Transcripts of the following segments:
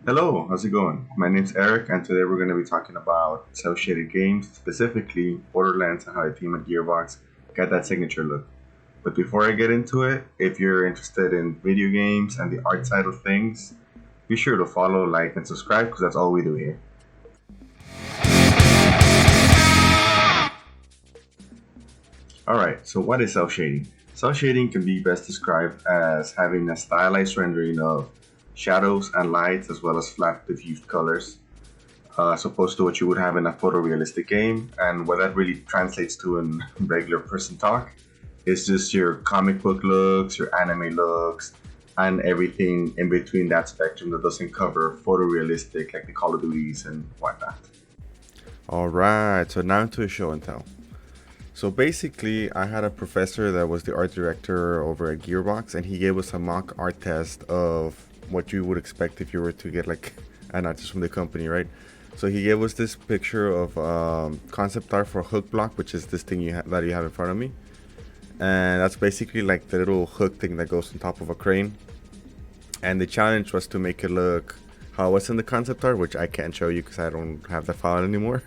Hello, how's it going? My name's Eric, and today we're going to be talking about cel shaded games, specifically Borderlands and how the team at Gearbox got that signature look. But before I get into it, if you're interested in video games and the art side of things, be sure to follow, like, and subscribe because that's all we do here. Alright, so what is cel shading? Cel shading can be best described as having a stylized rendering of shadows and lights as well as flat diffused colors as opposed to what you would have in a photorealistic game. And what that really translates to in regular person talk is just your comic book looks, your anime looks, and everything in between that spectrum that doesn't cover photorealistic like the Call of Duties and whatnot. All right, so now to a show and tell. So basically, I had a professor that was the art director over at Gearbox, and he gave us a mock art test of what you would expect if you were to get like an artist from the company, right? So he gave us this picture of concept art for hook block, which is this thing that you have in front of me, and that's basically like the little hook thing that goes on top of a crane. And the challenge was to make it look how it was in the concept art, which I can't show you because I don't have the file anymore.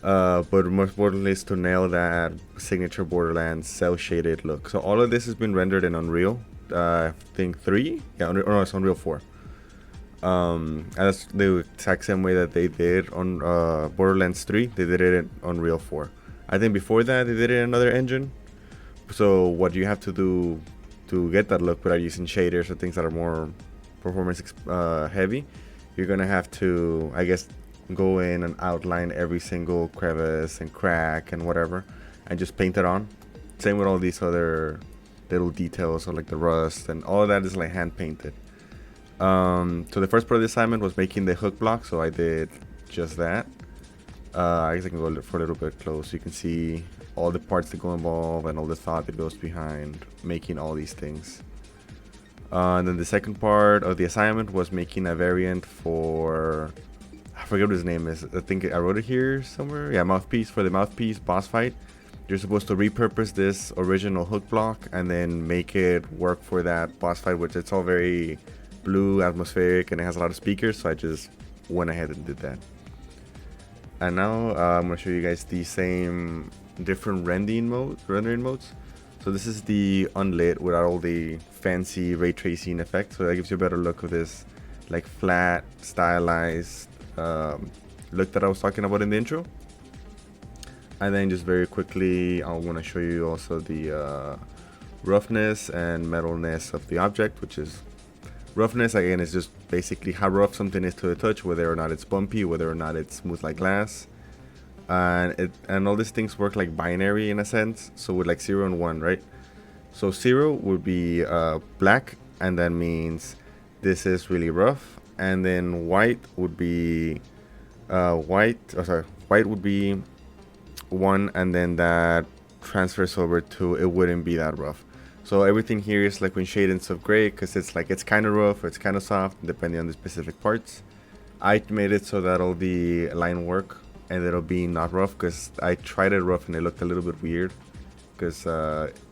But most importantly is to nail that signature Borderlands cell shaded look. So all of this has been rendered in Unreal, I think 3? Yeah, no, it's Unreal 4. And that's the exact same way that they did on Borderlands 3. They did it in Unreal 4. I think before that they did it in another engine. So what you have to do to get that look without using shaders or things that are more performance heavy, you're gonna have to, I guess, go in and outline every single crevice and crack and whatever and just paint it on. Same with all these other little details, or like the rust and all of that is like hand painted. So the first part of the assignment was making the hook block, so I did just that. I guess I can go for a little bit close so you can see all the parts that go involved and all the thought that goes behind making all these things. And then the second part of the assignment was making a variant for, I forget what his name is. I think I wrote it here somewhere. Yeah, mouthpiece. For the mouthpiece boss fight, you're supposed to repurpose this original hook block and then make it work for that boss fight, which it's all very blue, atmospheric, and it has a lot of speakers. So I just went ahead and did that. And now I'm gonna show you guys the same different rendering modes. So this is the unlit without all the fancy ray tracing effects. So that gives you a better look of this like flat, stylized look that I was talking about in the intro. And then just very quickly, I want to show you also the roughness and metalness of the object, which is roughness again is just basically how rough something is to the touch, whether or not it's bumpy, whether or not it's smooth like glass. And all these things work like binary in a sense. So with like 0 and 1, right? So 0 would be black, and that means this is really rough. And then white would be white would be 1, and then that transfers over to it wouldn't be that rough. So everything here is like when shadings of gray, because it's like it's kind of rough or it's kind of soft depending on the specific parts. I made it so that all the line work and it'll be not rough, because I tried it rough and it looked a little bit weird, because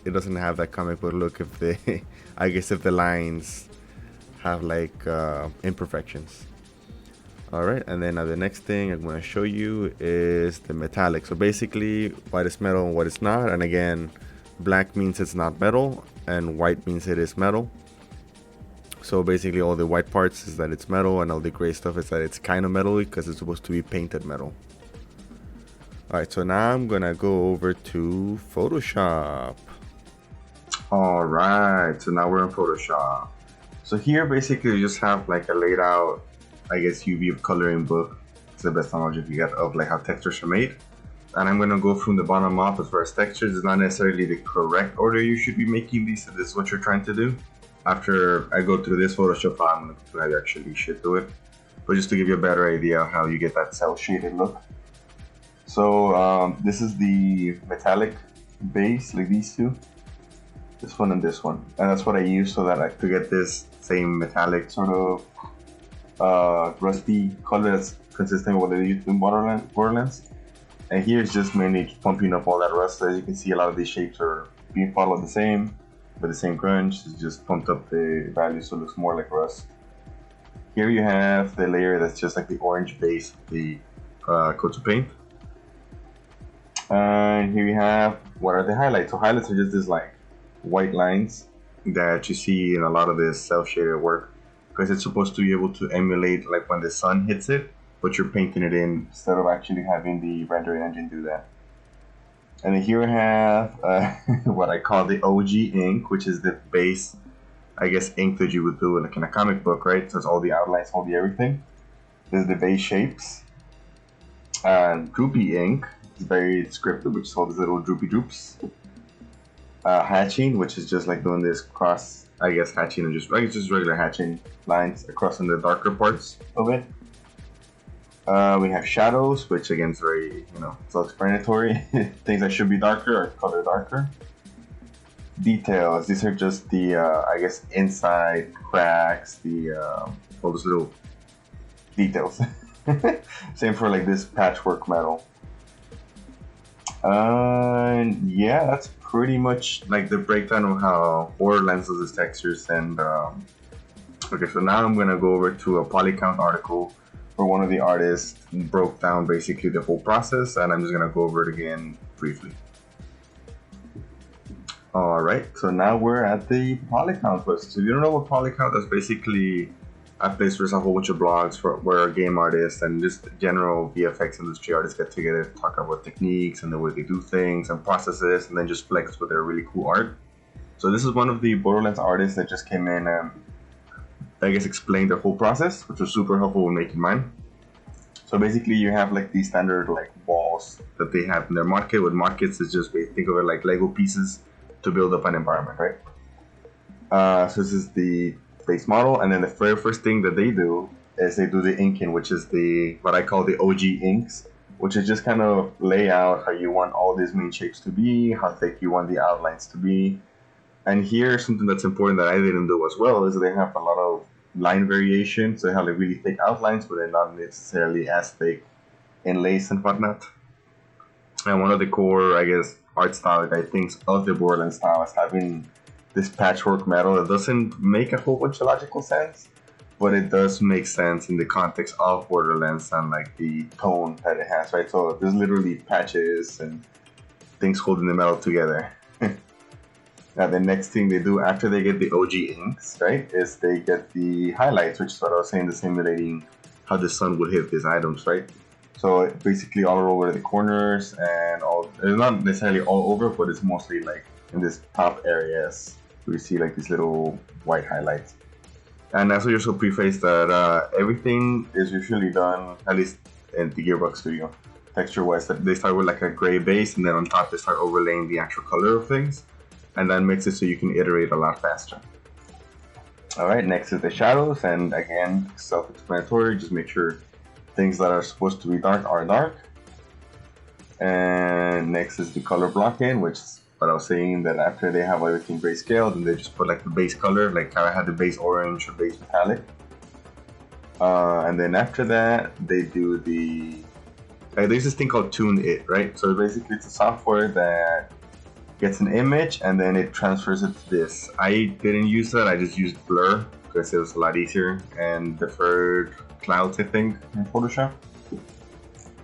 it doesn't have that comic book look if the I guess if the lines have like imperfections. Alright, and then the next thing I'm going to show you is the metallic. So basically what is metal and what is not, and again black means it's not metal and white means it is metal. So basically all the white parts is that it's metal, and all the gray stuff is that it's kind of metal because it's supposed to be painted metal. Alright, so now I'm gonna go over to Photoshop. Alright, so now we're in Photoshop. So here basically you just have like a laid out, I guess, UV of coloring book. It's the best analogy you get of like how textures are made. And I'm gonna go from the bottom up as far as textures. It's not necessarily the correct order you should be making these, so this is what you're trying to do. After I go through this Photoshop file, I'm gonna have actually shit to it. But just to give you a better idea of how you get that cell shaded look. So this is the metallic base, like these two. This one and this one. And that's what I use so that I could get this same metallic sort of rusty color that's consistent with what they used in Borderlands. And here's just mainly pumping up all that rust. So as you can see, a lot of these shapes are being followed the same, but the same grunge. It's just pumped up the value so it looks more like rust. Here you have the layer that's just like the orange base of the coats of paint. And here you have what are the highlights. So highlights are just these like white lines that you see in a lot of this self-shaded work, because it's supposed to be able to emulate like when the sun hits it, but you're painting it in instead of actually having the rendering engine do that. And then here I have what I call the OG ink, which is the base, I guess, ink that you would do like in a comic book, right? So it's all the outlines, all the everything. This is the base shapes. Droopy ink is very descriptive, which is all these little droopy droops. Hatching, which is just like doing this cross, I guess, hatching and just regular hatching lines across in the darker parts of it. We have shadows, which again is very, self-explanatory. Things that should be darker are colored darker. Details, these are just the, I guess, inside cracks, all those little details. Same for like this patchwork metal. Yeah, that's pretty much like the breakdown of how Borderlands does its textures. And okay, so now I'm gonna go over to a polycount article where one of the artists broke down basically the whole process, and I'm just gonna go over it again briefly. Alright, so now we're at the polycount list. So if you don't know what polycount is, basically a place where there's a whole bunch of blogs where game artists and just general VFX industry artists get together to talk about techniques and the way they do things and processes, and then just flex with their really cool art. So this is one of the Borderlands artists that just came in and I guess explained their whole process, which was super helpful when making mine. So basically you have like these standard like walls that they have in their market. With markets is just, think of it like Lego pieces to build up an environment, right? So this is the base model, and then the very first thing that they do is they do the inking, which is what I call the OG inks, which is just kind of lay out how you want all these main shapes to be, how thick you want the outlines to be. And here, something that's important that I didn't do as well is they have a lot of line variation, so they have like really thick outlines, but they're not necessarily as thick inlays and whatnot. And one of the core, I guess, art style that I think of the Borderlands style is having this patchwork metal that doesn't make a whole bunch of logical sense, but it does make sense in the context of Borderlands and like the tone that it has, right? So there's literally patches and things holding the metal together. Now the next thing they do after they get the OG inks, right, is they get the highlights, which is what I was saying, the simulating how the sun would hit these items, right? So basically all over the corners and it's not necessarily all over, but it's mostly like in this top areas we see like these little white highlights. And as we also preface that everything is usually done, at least in the Gearbox Studio, texture-wise, that they start with like a gray base, and then on top they start overlaying the actual color of things, and that makes it so you can iterate a lot faster. Alright, next is the shadows, and again, self-explanatory, just make sure things that are supposed to be dark are dark. And next is the color blocking, which is what I was saying, that after they have everything grayscaled, and they just put like the base color, like how I had the base orange or base metallic. And then after that, they do there's this thing called Tune It, right? So basically it's a software that gets an image and then it transfers it to this. I didn't use that, I just used Blur because it was a lot easier, and deferred clouds, I think, in Photoshop.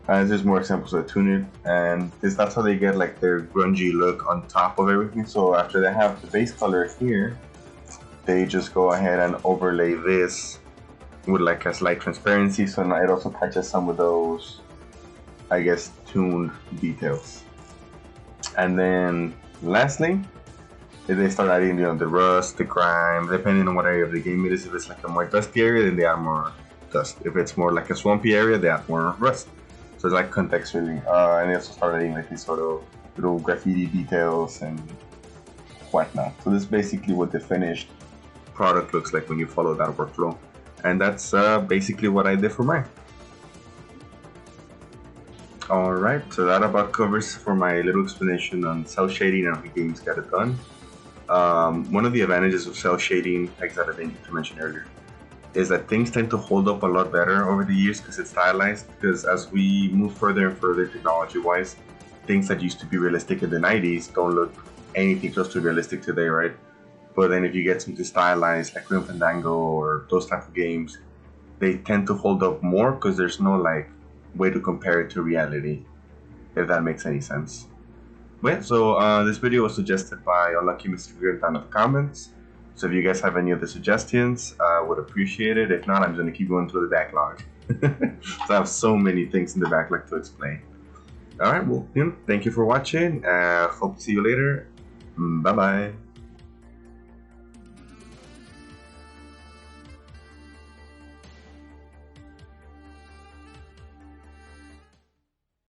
There's more examples of Tune It, and that's how they get like their grungy look on top of everything. So after they have the base color here, they just go ahead and overlay this with like a slight transparency, so now it also catches some of those, I guess, tuned details. And then lastly, they start adding, the rust, the grime, depending on what area of the game it is. If it's like a more dusty area, then they add more dust. If it's more like a swampy area, they add more rust. So it's like context really. And they also start adding like these sort of little graffiti details and whatnot. So this is basically what the finished product looks like when you follow that workflow. And that's basically what I did for mine. Alright, so that about covers for my little explanation on cell shading and how games get it done. One of the advantages of cell shading, like that I didn't to mention earlier, is that things tend to hold up a lot better over the years because it's stylized. Because as we move further and further technology-wise, things that used to be realistic in the 90s don't look anything close to realistic today, right? But then if you get something stylized like Grim Fandango or those type of games, they tend to hold up more because there's no like way to compare it to reality, if that makes any sense. But yeah, so this video was suggested by Unlucky Mr. Green down in the comments. So if you guys have any other suggestions, I would appreciate it. If not, I'm just going to keep going through the backlog. So I have so many things in the backlog to explain. Alright, well, thank you for watching. Hope to see you later. Bye-bye.